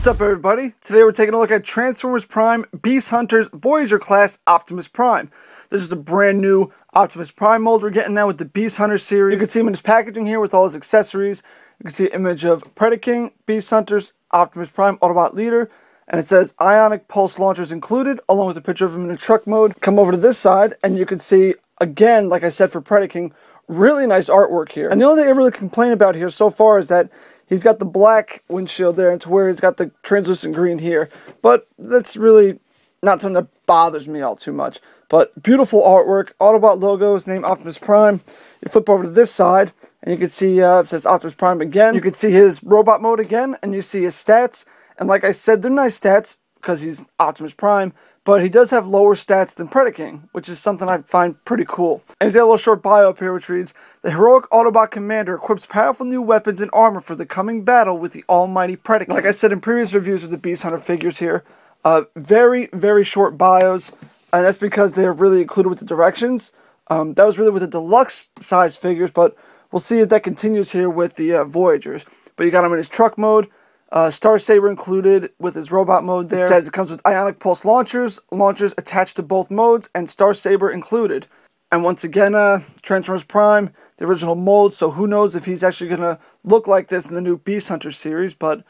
What's up, everybody? Today we're taking a look at Transformers Prime Beast Hunters Voyager class Optimus Prime. This is a brand new Optimus Prime mold we're getting now with the Beast Hunter series. You can see him in his packaging here with all his accessories. You can see an image of Predaking, Beast Hunters, Optimus Prime, Autobot Leader, and it says Ionic Pulse Launchers included, along with a picture of him in the truck mode. Come over to this side, and you can see, again, like I said for Predaking, really nice artwork here. And the only thing I really complain about here so far is that he's got the black windshield there, and to where he's got the translucent green here. But that's really not something that bothers me all too much. But beautiful artwork. Autobot logo is named Optimus Prime. You flip over to this side, and you can see it says Optimus Prime again. You can see his robot mode again, and you see his stats. And like I said, they're nice stats because he's Optimus Prime. But he does have lower stats than Predaking, which is something I find pretty cool. And he's got a little short bio up here which reads, "The heroic Autobot commander equips powerful new weapons and armor for the coming battle with the almighty Predaking." Like I said in previous reviews of the Beast Hunter figures here, very, very short bios. And that's because they're really included with the directions. That was really with the deluxe size figures, but we'll see if that continues here with the Voyagers. But you got him in his truck mode. Star Saber included with his robot mode there. It says it comes with Ionic Pulse Launchers attached to both modes, and Star Saber included. And once again, Transformers Prime, the original mold, so who knows if he's actually going to look like this in the new Beast Hunter series, but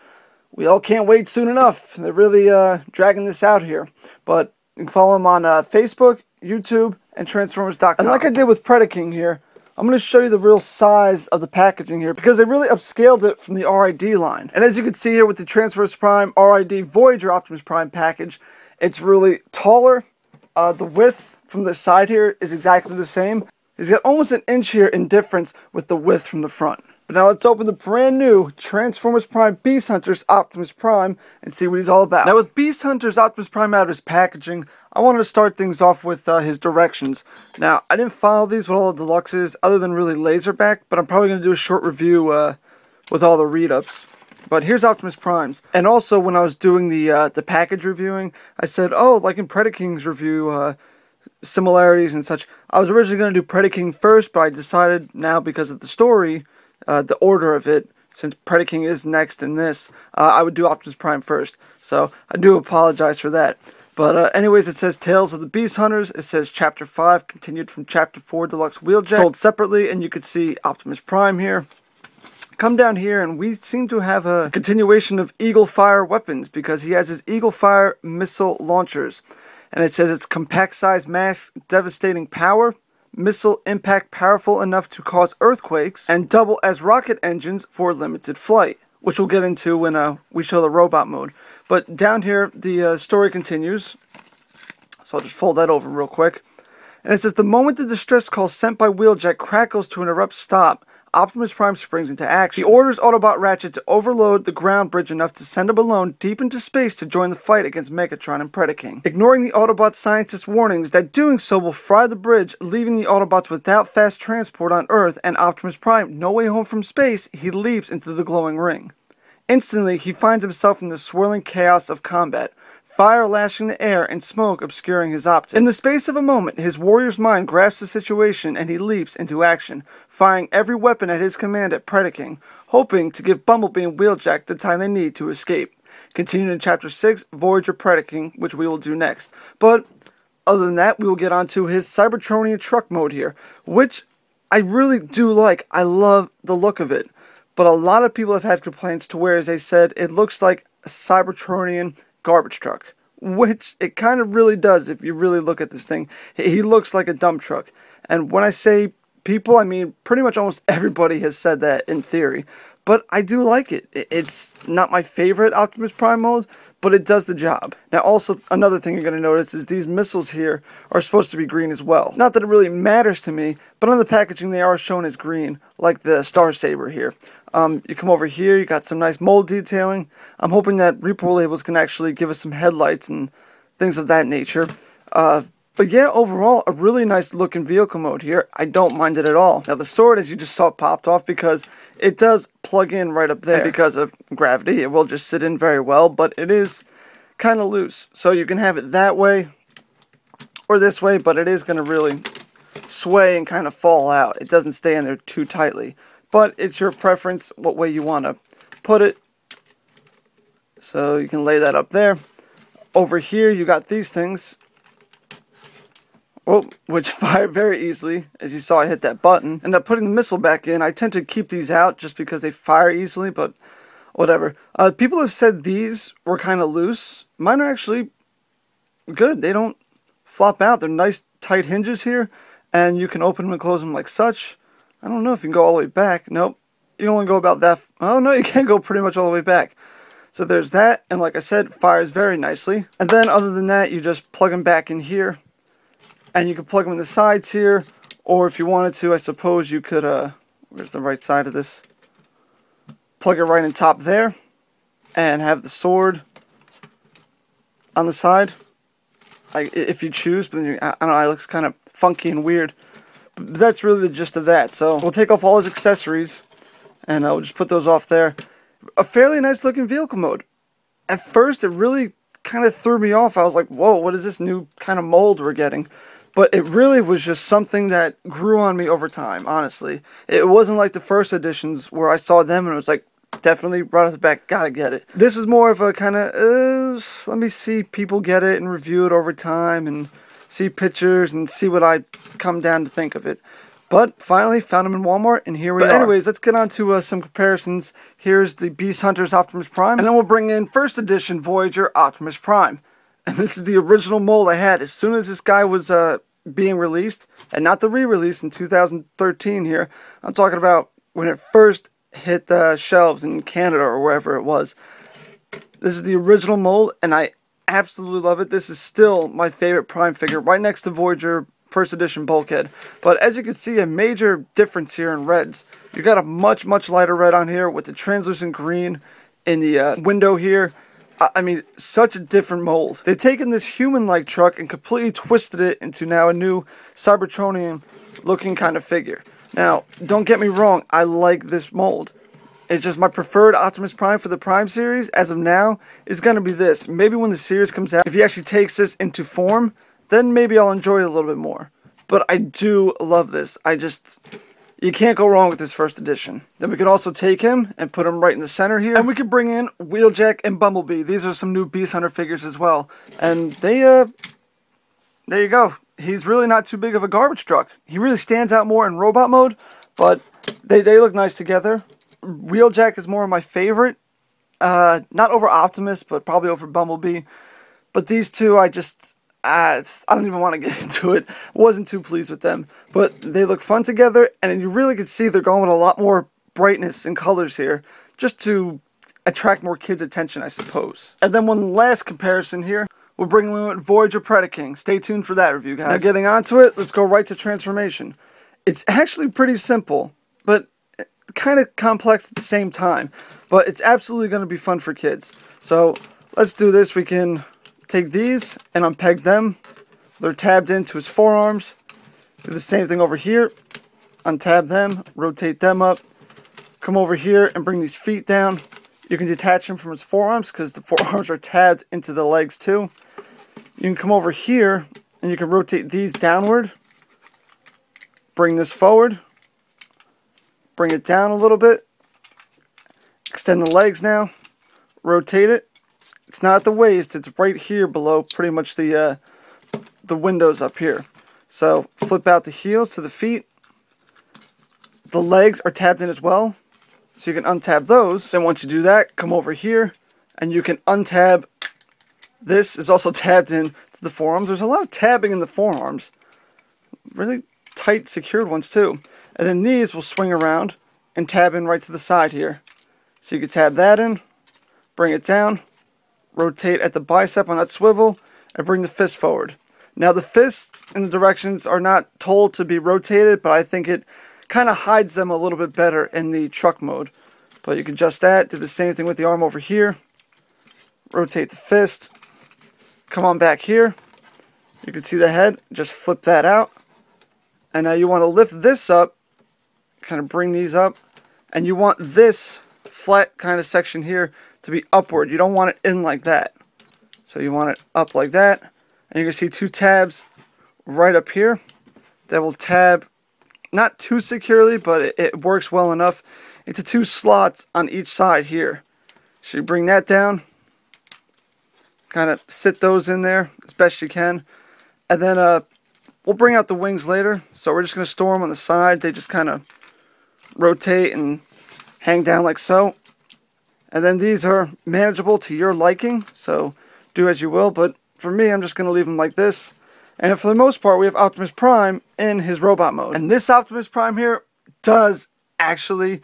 we all can't wait soon enough. They're really dragging this out here. But you can follow him on Facebook, YouTube, and Transformers.com. And like I did with Predaking here, I'm going to show you the real size of the packaging here because they really upscaled it from the RID line. And as you can see here with the Transformers Prime RID Voyager Optimus Prime package, it's really taller. The width from the side here is exactly the same. He's got almost an inch here in difference with the width from the front. But now let's open the brand new Transformers Prime Beast Hunters Optimus Prime and see what he's all about. Now with Beast Hunters Optimus Prime out of his packaging, I wanted to start things off with his directions. Now, I didn't follow these with all the deluxes other than really Laserback, but I'm probably going to do a short review with all the read-ups. But here's Optimus Prime's. And also, when I was doing the package reviewing, I said, oh, like in Predaking's review, similarities and such. I was originally going to do Predaking first, but I decided now because of the story, the order of it, since Predaking is next in this, I would do Optimus Prime first. So, I do apologize for that. But anyways, it says Tales of the Beast Hunters. It says Chapter 5, continued from Chapter 4, Deluxe Wheeljack. Sold separately, and you can see Optimus Prime here. Come down here, and we seem to have a continuation of Eagle Fire weapons, because he has his Eagle Fire missile launchers. And it says it's compact size mass, devastating power, missile impact powerful enough to cause earthquakes, and double as rocket engines for limited flight, which we'll get into when we show the robot mode. But down here, the story continues. So I'll just fold that over real quick. And it says, the moment the distress call sent by Wheeljack crackles to an abrupt stop, Optimus Prime springs into action. He orders Autobot Ratchet to overload the ground bridge enough to send him alone deep into space to join the fight against Megatron and Predaking. Ignoring the Autobot scientists' warnings that doing so will fry the bridge, leaving the Autobots without fast transport on Earth and Optimus Prime no way home from space, he leaps into the glowing ring. Instantly, he finds himself in the swirling chaos of combat, fire lashing the air and smoke obscuring his optics. In the space of a moment, his warrior's mind grasps the situation and he leaps into action, firing every weapon at his command at Predaking, hoping to give Bumblebee and Wheeljack the time they need to escape. Continuing in Chapter 6, Voyager Predaking, which we will do next. But other than that, we will get on to his Cybertronian truck mode here, which I really do like. I love the look of it. But a lot of people have had complaints to where, as they said, it looks like a Cybertronian garbage truck. Which it kind of really does if you really look at this thing. He looks like a dump truck. And when I say people, I mean pretty much almost everybody has said that in theory. But I do like it. It's not my favorite Optimus Prime mode, but it does the job. Now also, another thing you're going to notice is these missiles here are supposed to be green as well. Not that it really matters to me, but on the packaging they are shown as green, like the Star Saber here. You come over here, you got some nice mold detailing. I'm hoping that repro labels can actually give us some headlights and things of that nature. But yeah, overall, a really nice looking vehicle mode here. I don't mind it at all. Now the sword, as you just saw, popped off because it does plug in right up there. And because of gravity, it will just sit in very well, but it is kind of loose. So you can have it that way or this way, but it is going to really sway and kind of fall out. It doesn't stay in there too tightly. But it's your preference what way you want to put it. So you can lay that up there. Over here you got these things. Oh, which fire very easily. As you saw, I hit that button. Ended up putting the missile back in. I tend to keep these out just because they fire easily, but whatever. People have said these were kind of loose. Mine are actually good. They don't flop out. They're nice tight hinges here, and you can open them and close them like such. I don't know if you can go all the way back. Nope. You only go about that. Oh, no, you can go pretty much all the way back. So there's that, and like I said, fires very nicely. And then other than that, you just plug them back in here, and you can plug them in the sides here, or if you wanted to, I suppose you could, where's the right side of this? Plug it right in top there, and have the sword on the side, if you choose, but then I don't know, it looks kind of funky and weird. But that's really the gist of that. So we'll take off all his accessories, and I'll just put those off there. A fairly nice looking vehicle mode. At first, it really kind of threw me off. I was like, whoa, what is this new kind of mold we're getting? But it really was just something that grew on me over time, honestly. It wasn't like the first editions where I saw them and it was like, definitely right off the back, gotta get it. This is more of a kind of, let me see people get it and review it over time and see pictures and see what I come down to think of it. But finally found them in Walmart, and here we are. But anyways, let's get on to some comparisons. Here's the Beast Hunters Optimus Prime, and then we'll bring in first edition Voyager Optimus Prime. And this is the original mold I had as soon as this guy was being released, and not the re-release in 2013 here. I'm talking about when it first hit the shelves in Canada or wherever it was. This is the original mold, and I absolutely love it. This is still my favorite Prime figure, right next to Voyager First Edition Bulkhead. But as you can see, a major difference here in reds. You got a much lighter red on here with the translucent green in the window here. I mean, such a different mold. They've taken this human-like truck and completely twisted it into now a new Cybertronian-looking kind of figure. Now, don't get me wrong, I like this mold. It's just my preferred Optimus Prime for the Prime series, as of now, is going to be this. Maybe when the series comes out, if he actually takes this into form, then maybe I'll enjoy it a little bit more. But I do love this. You can't go wrong with this first edition. Then we could also take him and put him right in the center here. And we could bring in Wheeljack and Bumblebee. These are some new Beast Hunter figures as well. And they, there you go. He's really not too big of a garbage truck. He really stands out more in robot mode, but they look nice together. Wheeljack is more of my favorite. Not over Optimus, but probably over Bumblebee. But these two, I don't even want to get into it. Wasn't too pleased with them. But they look fun together, and you really can see they're going with a lot more brightness and colors here, just to attract more kids' attention, I suppose. And then one last comparison here. We'll bring in Voyager Predaking. Stay tuned for that review, guys. Now getting onto it, let's go right to transformation. It's actually pretty simple, but kind of complex at the same time. But it's absolutely going to be fun for kids. So let's do this. We can take these and unpeg them. They're tabbed into his forearms. Do the same thing over here. Untab them, rotate them up. Come over here and bring these feet down. You can detach him from his forearms because the forearms are tabbed into the legs too. You can come over here and you can rotate these downward. Bring this forward. Bring it down a little bit. Extend the legs now. Rotate it. It's not at the waist, it's right here below pretty much the windows up here. So flip out the heels to the feet. The legs are tabbed in as well, so you can untab those. Then once you do that, come over here and you can untab. This is also tabbed in to the forearms. There's a lot of tabbing in the forearms. Really tight, secured ones too. And then these will swing around and tab in right to the side here. So you can tab that in, bring it down, rotate at the bicep on that swivel, and bring the fist forward. Now the fists in the directions are not told to be rotated, but I think it kind of hides them a little bit better in the truck mode. But you can adjust that, do the same thing with the arm over here, rotate the fist, come on back here, you can see the head, just flip that out, and now you want to lift this up, kind of bring these up, and you want this flat kind of section here to be upward. You don't want it in like that. So you want it up like that. And you can see two tabs right up here that will tab, not too securely, but it works well enough, into two slots on each side here. So you bring that down, kind of sit those in there as best you can. And then we'll bring out the wings later. So we're just going to store them on the side. They just kind of rotate and hang down like so. And then these are manageable to your liking, so do as you will. But for me, I'm just going to leave them like this. And for the most part, we have Optimus Prime in his robot mode. And this Optimus Prime here does actually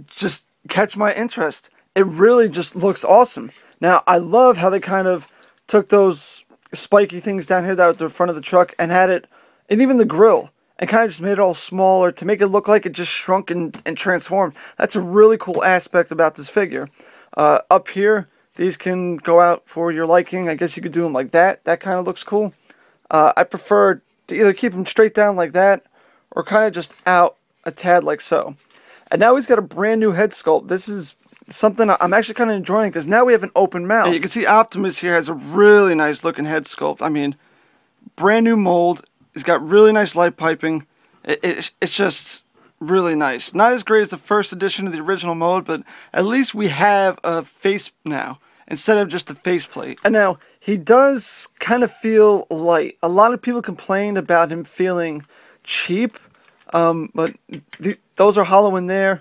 just catch my interest. It really just looks awesome. Now, I love how they kind of took those spiky things down here that were at the front of the truck and had it, and even the grill, and kind of just made it all smaller to make it look like it just shrunk and transformed. That's a really cool aspect about this figure. Up here, these can go out for your liking. I guess you could do them like that. That kind of looks cool. I prefer to either keep them straight down like that or kind of just out a tad like so. And now he's got a brand new head sculpt. This is something I'm actually kind of enjoying because now we have an open mouth. And you can see Optimus here has a really nice looking head sculpt. I mean, brand new mold. He's got really nice light piping. It's just really nice. Not as great as the first edition of the original mode, but at least we have a face now instead of just the faceplate. And now, he does kind of feel light. A lot of people complained about him feeling cheap, but those are hollow in there.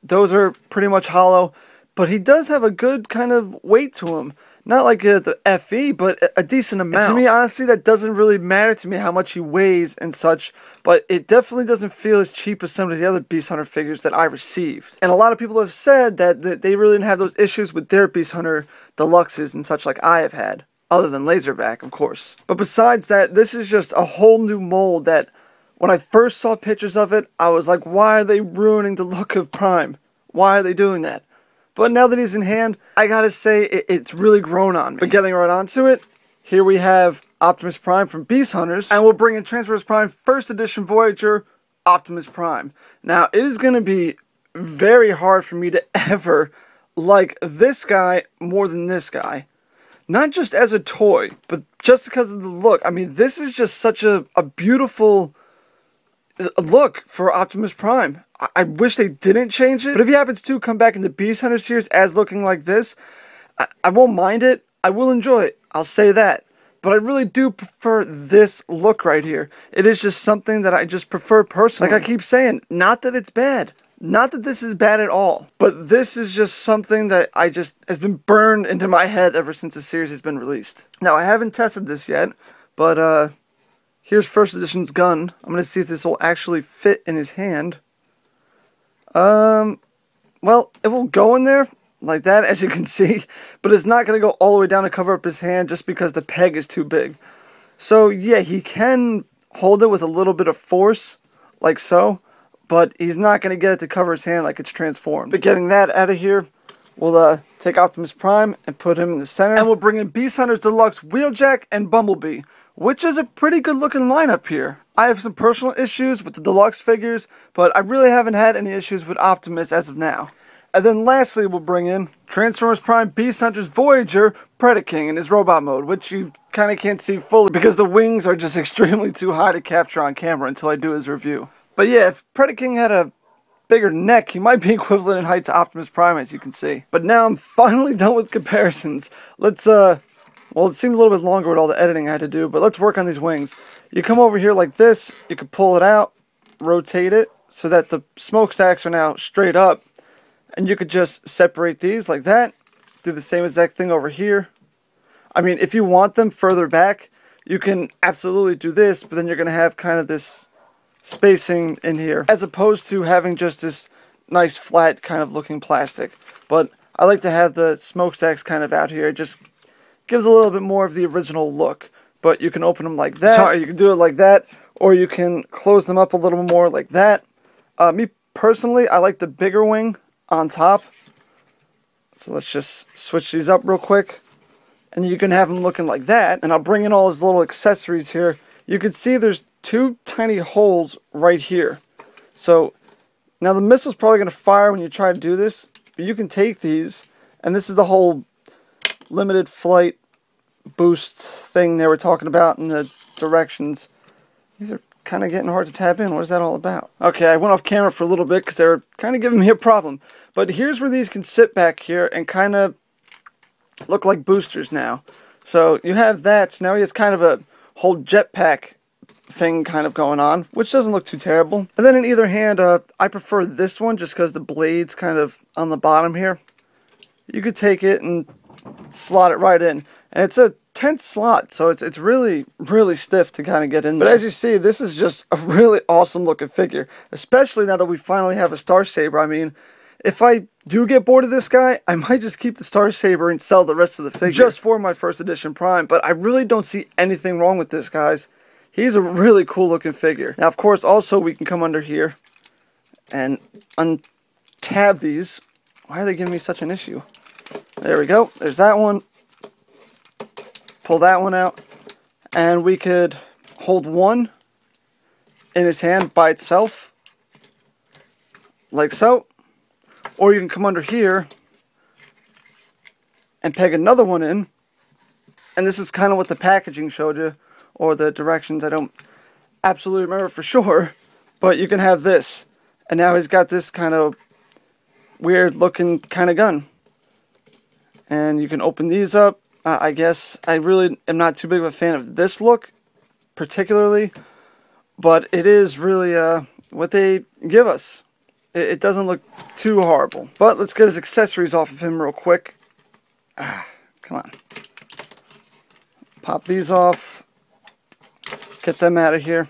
Those are pretty much hollow, but he does have a good kind of weight to him. Not like the FE, but a decent amount. And to me, honestly, that doesn't really matter to me how much he weighs and such, but it definitely doesn't feel as cheap as some of the other Beast Hunter figures that I received. And a lot of people have said that they really didn't have those issues with their Beast Hunter Deluxes and such like I have had, other than Laserback, of course. But besides that, this is just a whole new mold that, when I first saw pictures of it, I was like, why are they ruining the look of Prime? Why are they doing that? But now that he's in hand, I gotta say, it's really grown on me. But getting right onto it, here we have Optimus Prime from Beast Hunters, and we'll bring in Transformers Prime First Edition Voyager, Optimus Prime. Now, it is gonna be very hard for me to ever like this guy more than this guy. Not just as a toy, but just because of the look. I mean, this is just such a beautiful look for Optimus Prime. I wish they didn't change it, but if he happens to come back in the Beast Hunter series as looking like this, I won't mind it. I will enjoy it. I'll say that. But I really do prefer this look right here. It is just something that I just prefer personally. Like I keep saying, not that it's bad. Not that this is bad at all. But this is just something that has been burned into my head ever since the series has been released. Now, I haven't tested this yet, but here's First Edition's gun. I'm going to see if this will actually fit in his hand. Well, it will go in there like that, as you can see, but it's not going to go all the way down to cover up his hand just because the peg is too big. So, yeah, he can hold it with a little bit of force, like so, but he's not going to get it to cover his hand like it's transformed. But getting that out of here, we'll take Optimus Prime and put him in the center, and we'll bring in Beast Hunters Deluxe Wheeljack and Bumblebee, which is a pretty good looking lineup here. I have some personal issues with the Deluxe figures, but I really haven't had any issues with Optimus as of now. And then lastly, we'll bring in Transformers Prime Beast Hunters Voyager Predaking in his robot mode, which you kind of can't see fully because the wings are just extremely too high to capture on camera until I do his review. But yeah, if Predaking had a bigger neck, he might be equivalent in height to Optimus Prime, as you can see. But now I'm finally done with comparisons. Let's, well, it seemed a little bit longer with all the editing I had to do, but let's work on these wings. You come over here like this, you can pull it out, rotate it, so that the smokestacks are now straight up. And you could just separate these like that. Do the same exact thing over here. I mean, if you want them further back, you can absolutely do this, but then you're going to have kind of this spacing in here, as opposed to having just this nice flat kind of looking plastic. But I like to have the smokestacks kind of out here. It just gives a little bit more of the original look. But you can open them like that. Sorry, you can do it like that, or you can close them up a little more like that. Me personally, I like the bigger wing on top. So let's just switch these up real quick. And you can have them looking like that. And I'll bring in all his little accessories here. You can see there's two tiny holes right here. So now the missile's probably going to fire when you try to do this. But you can take these, and this is the whole limited flight boost thing they were talking about in the directions. These are kind of getting hard to tap in. What is that all about? Okay, I went off camera for a little bit because they were kind of giving me a problem. But here's where these can sit back here and kind of look like boosters now. So you have that. So now he has kind of a whole jetpack thing kind of going on, which doesn't look too terrible. And then in either hand, I prefer this one just because the blade's kind of on the bottom here. You could take it and slot it right in. And it's a tense slot, so it's really, really stiff to kind of get in there. But as you see, this is just a really awesome looking figure, especially now that we finally have a Star Saber. I mean, if I do get bored of this guy, I might just keep the Star Saber and sell the rest of the figure just for my first edition Prime. But I really don't see anything wrong with this, guys. He's a really cool looking figure. Now, of course, also we can come under here and untab these. Why are they giving me such an issue? There we go. There's that one. Pull that one out. And we could hold one in his hand by itself, like so. Or you can come under here and peg another one in. And this is kind of what the packaging showed you, or the directions. I don't absolutely remember for sure, but you can have this. And now he's got this kind of weird looking kind of gun. And you can open these up. I guess I really am not too big of a fan of this look particularly, but it is really what they give us. It doesn't look too horrible. But let's get his accessories off of him real quick. Come on. Pop these off. Get them out of here.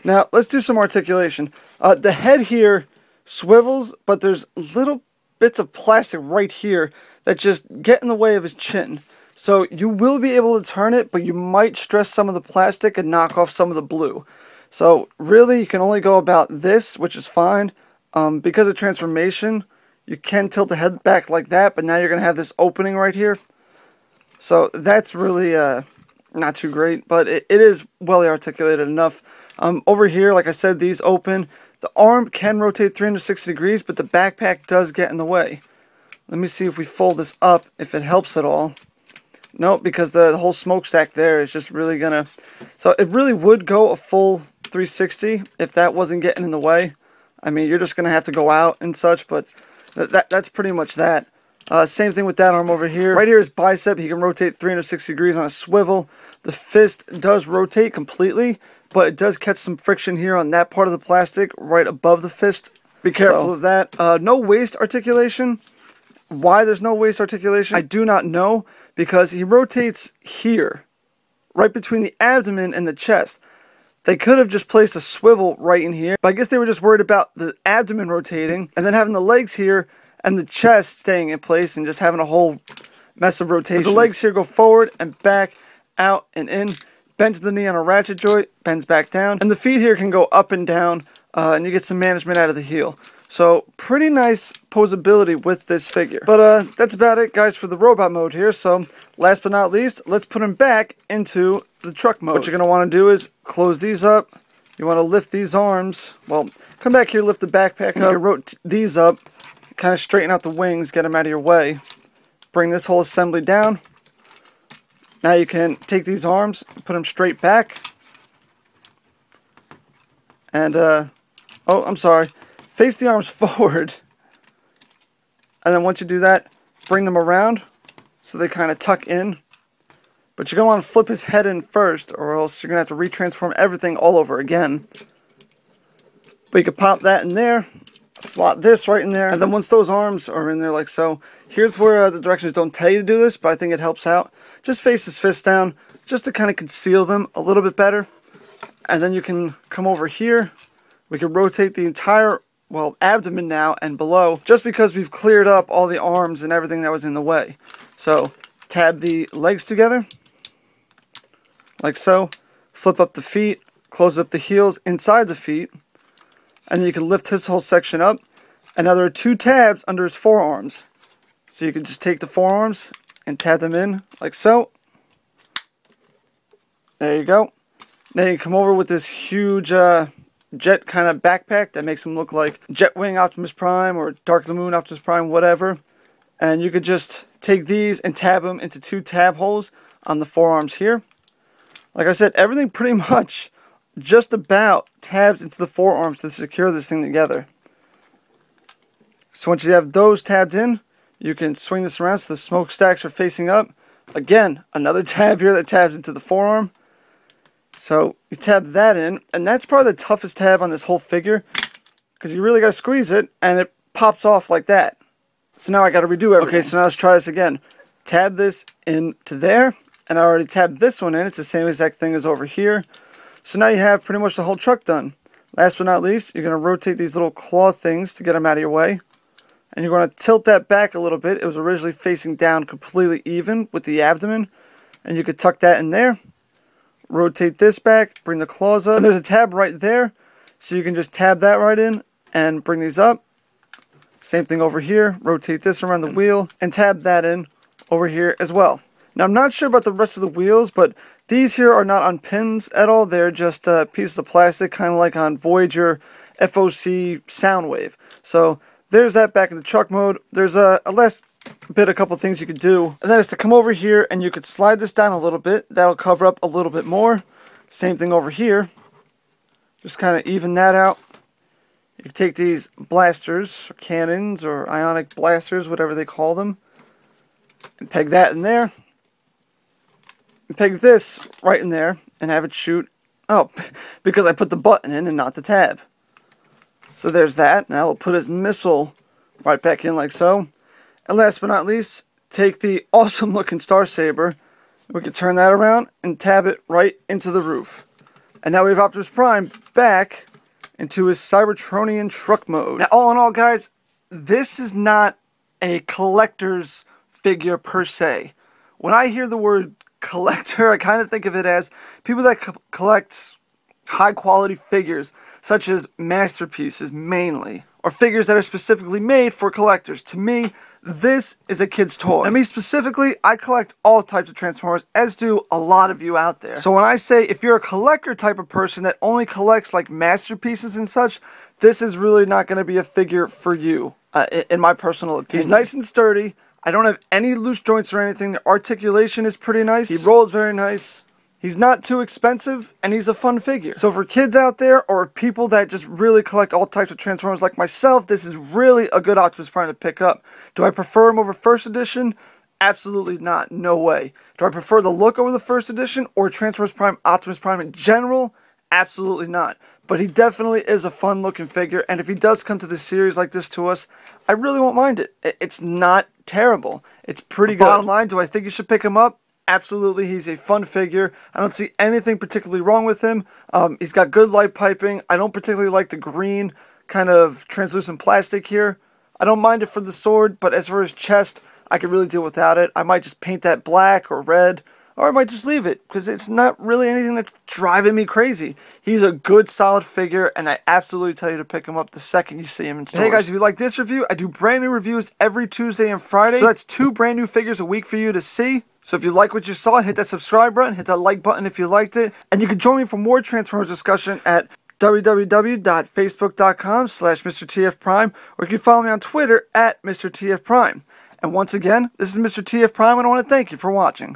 Now, let's do some articulation. The head here swivels, but there's little bits of plastic right here that just get in the way of his chin. So you will be able to turn it, but you might stress some of the plastic and knock off some of the blue. So really, you can only go about this, which is fine. Because of transformation, you can tilt the head back like that, but now you're going to have this opening right here. So that's really not too great, but it is well articulated enough. Over here, like I said, these open. The arm can rotate 360 degrees, but the backpack does get in the way. Let me see if we fold this up, if it helps at all. Nope, because the whole smokestack there is just really going to... So it really would go a full 360 if that wasn't getting in the way. I mean, you're just going to have to go out and such, but that's pretty much that. Same thing with that arm over here. Right here is bicep. He can rotate 360 degrees on a swivel. The fist does rotate completely, but it does catch some friction here on that part of the plastic right above the fist. Be careful of that. No waist articulation. Why there's no waist articulation, I do not know, because he rotates here, right between the abdomen and the chest. They could have just placed a swivel right in here, but I guess they were just worried about the abdomen rotating and then having the legs here and the chest staying in place and just having a whole mess of rotation. The legs here go forward and back, out and in, bend to the knee on a ratchet joint, bends back down, and the feet here can go up and down, and you get some management out of the heel. So pretty nice posability with this figure. But that's about it, guys, for the robot mode here. So last but not least, let's put him back into the truck mode. What you're going to want to do is close these up. You want to lift these arms. Well, come back here, lift the backpack up. You rotate these up, kind of straighten out the wings, get them out of your way. Bring this whole assembly down. Now you can take these arms, put them straight back. And, oh, I'm sorry. Face the arms forward, and then once you do that, bring them around so they kind of tuck in. But you're going to want to flip his head in first, or else you're going to have to retransform everything all over again. But you can pop that in there, slot this right in there, and then once those arms are in there like so, here's where the directions don't tell you to do this, but I think it helps out. Just face his fist down, just to kind of conceal them a little bit better. And then you can come over here. We can rotate the entire... well, abdomen now and below, just because we've cleared up all the arms and everything that was in the way. So, tab the legs together, like so, flip up the feet, close up the heels inside the feet, and then you can lift this whole section up, and now there are two tabs under his forearms. So you can just take the forearms and tab them in, like so. There you go. Now you come over with this huge... jet kind of backpack that makes him look like Jetwing Optimus Prime or Dark of the Moon Optimus Prime, whatever. And you could just take these and tab them into two tab holes on the forearms here. Like I said, everything pretty much just about tabs into the forearms to secure this thing together. So once you have those tabbed in, you can swing this around so the smokestacks are facing up. Again, another tab here that tabs into the forearm. So you tab that in, and that's probably the toughest tab on this whole figure, because you really got to squeeze it, and it pops off like that. So now I got to redo everything. Okay, so now let's try this again. Tab this into there, and I already tabbed this one in. It's the same exact thing as over here. So now you have pretty much the whole truck done. Last but not least, you're going to rotate these little claw things to get them out of your way. And you're going to tilt that back a little bit. It was originally facing down completely even with the abdomen. And you could tuck that in there. Rotate this back, bring the claws up. And there's a tab right there. So you can just tab that right in and bring these up. Same thing over here. Rotate this around the wheel and tab that in over here as well. Now I'm not sure about the rest of the wheels, but these here are not on pins at all. They're just pieces of plastic, kind of like on Voyager FOC Soundwave. So there's that back in the truck mode. There's a couple things you could do. And that is to come over here and you could slide this down a little bit. That'll cover up a little bit more. Same thing over here. Just kind of even that out. You can take these blasters, or cannons, or ionic blasters, whatever they call them, and peg that in there. And peg this right in there and have it shoot. Oh, because I put the button in and not the tab. So there's that. Now we'll put his missile right back in like so. And last but not least, take the awesome looking Star Saber. We can turn that around and tab it right into the roof. And now we have Optimus Prime back into his Cybertronian truck mode. Now all in all, guys, this is not a collector's figure per se. When I hear the word collector, I kind of think of it as people that collect high quality figures, such as masterpieces mainly, or figures that are specifically made for collectors. To me, this is a kid's toy. And me specifically, I collect all types of Transformers, as do a lot of you out there. So when I say if you're a collector type of person that only collects like masterpieces and such, this is really not going to be a figure for you, in my personal opinion. He's nice and sturdy. I don't have any loose joints or anything. The articulation is pretty nice. He rolls very nice. He's not too expensive, and he's a fun figure. So for kids out there, or people that just really collect all types of Transformers like myself, this is really a good Optimus Prime to pick up. Do I prefer him over First Edition? Absolutely not. No way. Do I prefer the look over the First Edition, or Transformers Prime, Optimus Prime in general? Absolutely not. But he definitely is a fun looking figure, and if he does come to this series like this to us, I really won't mind it. It's not terrible. It's pretty good. Bottom line, do I think you should pick him up? Absolutely, he's a fun figure. I don't see anything particularly wrong with him. He's got good light piping. I don't particularly like the green kind of translucent plastic here. I don't mind it for the sword, but as for his chest, I could really deal without it. I might just paint that black or red, or I might just leave it, because it's not really anything that's driving me crazy. He's a good, solid figure, and I absolutely tell you to pick him up the second you see him in stores. Hey guys, if you like this review, I do brand new reviews every Tuesday and Friday, so that's 2 brand new figures a week for you to see. So if you like what you saw, hit that subscribe button, hit that like button if you liked it, and you can join me for more Transformers discussion at www.facebook.com/MrTFPrime, or you can follow me on Twitter at MrTFPrime. And once again, this is Mr. TF Prime, and I want to thank you for watching.